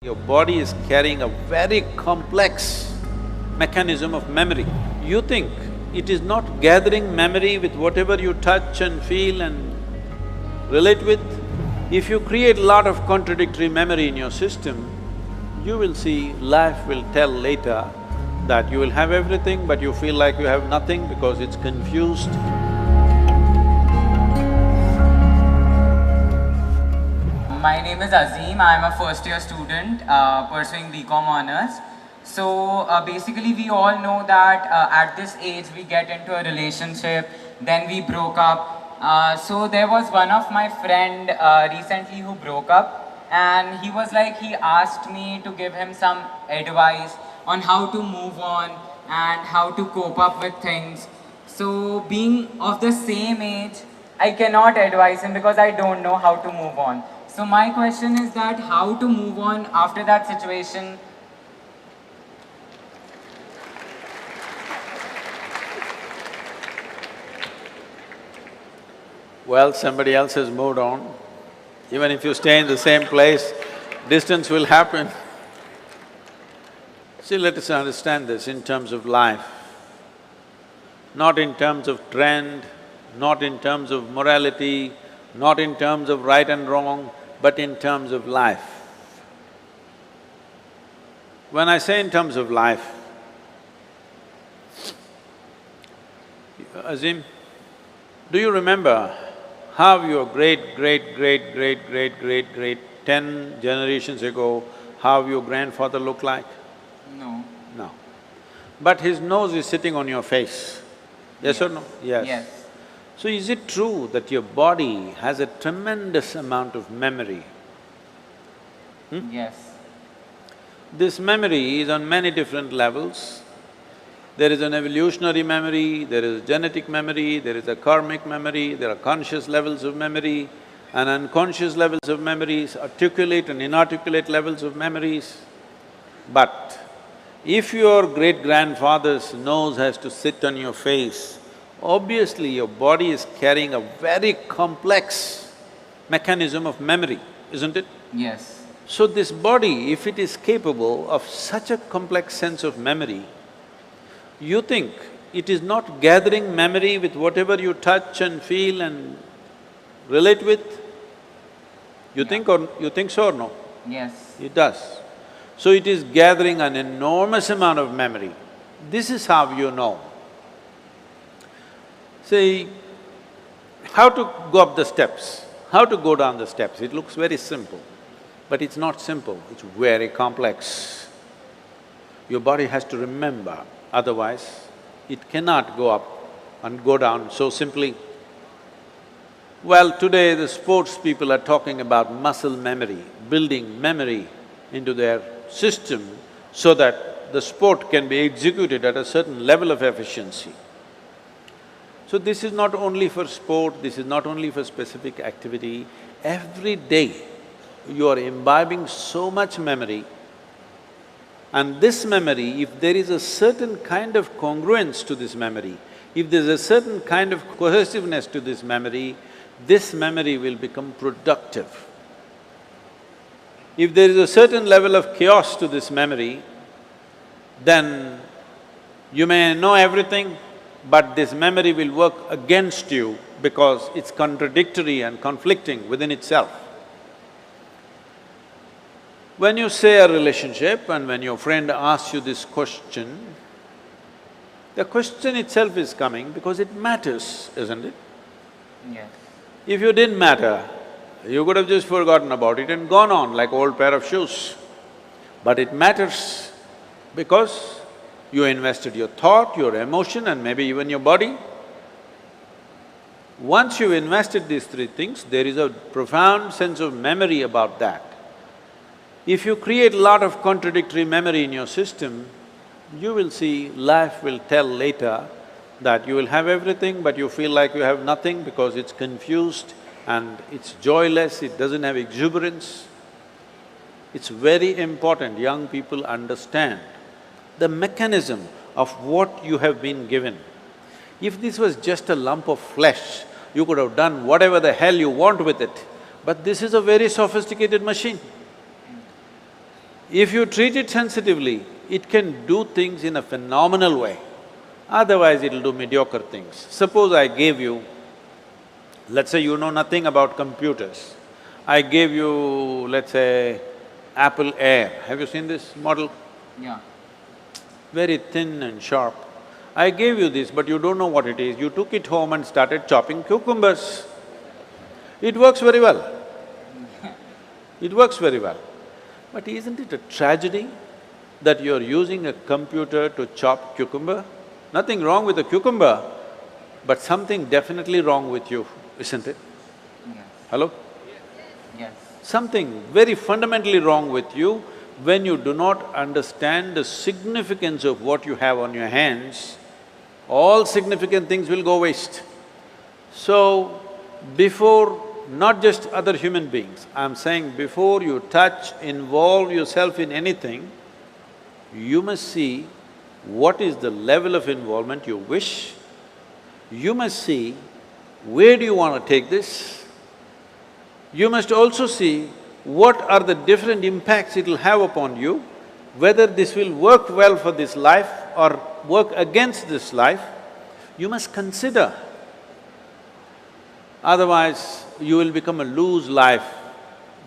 Your body is carrying a very complex mechanism of memory. You think it is not gathering memory with whatever you touch and feel and relate with. If you create a lot of contradictory memory in your system, you will see life will tell later that you will have everything but you feel like you have nothing because it's confused. My name is Azim. I'm a first-year student pursuing BCom honors. So basically, we all know that at this age we get into a relationship, then we broke up. So there was one of my friend recently who broke up, and he was like, he asked me to give him some advice on how to move on and how to cope up with things. So being of the same age, I cannot advise him because I don't know how to move on. So my question is that how to move on after that situation? Well, somebody else has moved on. Even if you stay in the same place, distance will happen. See, let us understand this in terms of life, not in terms of trend, not in terms of morality, not in terms of right and wrong, but in terms of life. When I say in terms of life, Azim, do you remember how your great, 10 generations ago, how your grandfather looked like? No. No. But his nose is sitting on your face, yes or no? Yes. So is it true that your body has a tremendous amount of memory? Yes. This memory is on many different levels. There is an evolutionary memory, there is a genetic memory, there is a karmic memory, there are conscious levels of memory and unconscious levels of memories, articulate and inarticulate levels of memories. But if your great-grandfather's nose has to sit on your face, obviously your body is carrying a very complex mechanism of memory, isn't it? Yes. So this body, if it is capable of such a complex sense of memory, you think it is not gathering memory with whatever you touch and feel and relate with? You think so or no? Yes. It does. So it is gathering an enormous amount of memory. This is how you know. See, how to go up the steps, how to go down the steps, it looks very simple, but it's not simple, it's very complex. Your body has to remember, otherwise it cannot go up and go down so simply. Well, today the sports people are talking about muscle memory, building memory into their system so that the sport can be executed at a certain level of efficiency. So this is not only for sport, this is not only for specific activity, every day you are imbibing so much memory, and this memory, if there is a certain kind of congruence to this memory, if there's a certain kind of cohesiveness to this memory will become productive. If there is a certain level of chaos to this memory, then you may know everything, but this memory will work against you because it's contradictory and conflicting within itself. When you say a relationship and when your friend asks you this question, the question itself is coming because it matters, isn't it? Yes. If you didn't matter, you could have just forgotten about it and gone on like old pair of shoes. But it matters because you invested your thought, your emotion and maybe even your body. Once you've invested these three things, there is a profound sense of memory about that. If you create a lot of contradictory memory in your system, you will see life will tell later that you will have everything but you feel like you have nothing because it's confused and it's joyless, it doesn't have exuberance. It's very important young people understand the mechanism of what you have been given. If this was just a lump of flesh, you could have done whatever the hell you want with it, but this is a very sophisticated machine. If you treat it sensitively, it can do things in a phenomenal way. Otherwise, it'll do mediocre things. Suppose I gave you, let's say you know nothing about computers. I gave you, let's say, Apple Air. Have you seen this model? Yeah. Very thin and sharp. I gave you this, but you don't know what it is. You took it home and started chopping cucumbers. It works very well. It works very well. But isn't it a tragedy that you're using a computer to chop cucumber? Nothing wrong with a cucumber, but something definitely wrong with you, isn't it? Yes. Hello? Yes. Something very fundamentally wrong with you when you do not understand the significance of what you have on your hands. All significant things will go waste. So, before not just other human beings, I'm saying before you touch, involve yourself in anything, you must see what is the level of involvement you wish. You must see where do you want to take this. You must also see what are the different impacts it'll have upon you, whether this will work well for this life or work against this life. You must consider. Otherwise, you will become a loose life.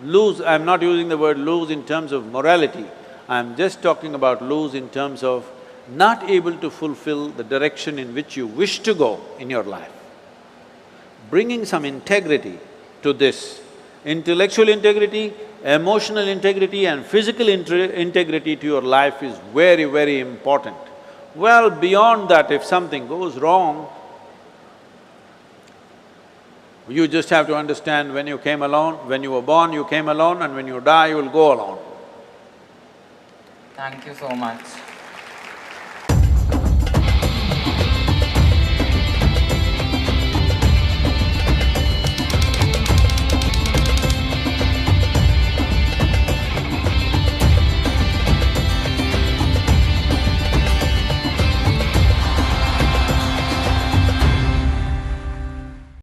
Loose, I'm not using the word loose in terms of morality, I'm just talking about loose in terms of not able to fulfill the direction in which you wish to go in your life. Bringing some integrity to this, intellectual integrity, emotional integrity and physical integrity to your life is very, very important. Well, beyond that, if something goes wrong, you just have to understand when you came alone, when you were born, you came alone, and when you die, you will go alone. Thank you so much.